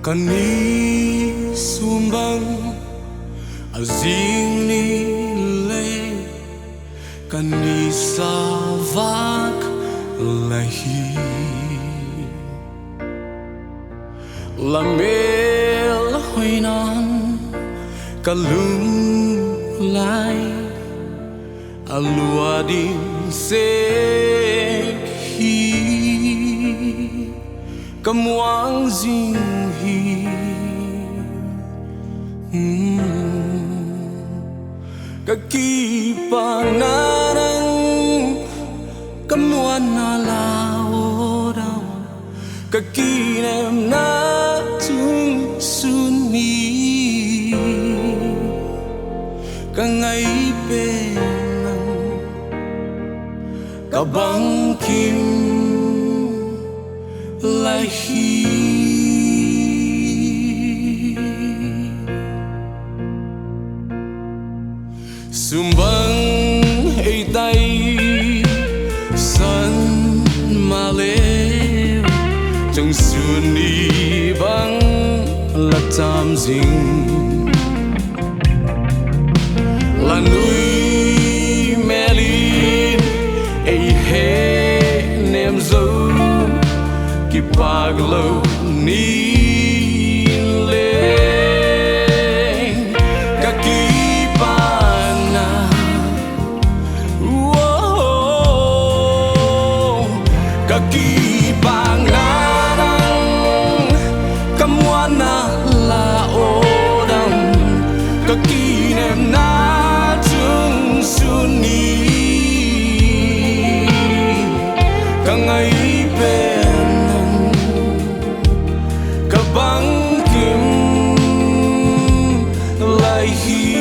Kani sumbang azing nile kani savak lahi lamel hoinan kalum lai aluadin sekhi kamuang zinghi kakipangarang kamuan nalaorang kakinem na tung suni kangaipenang kabangkim lahi sumbang itay san malew trong suni bang latam zing lanui melin ay he nem zo kipaglo ni kakipangarang kamuan na laodang kakinem na tung suni kangaipenang kabangkim lahi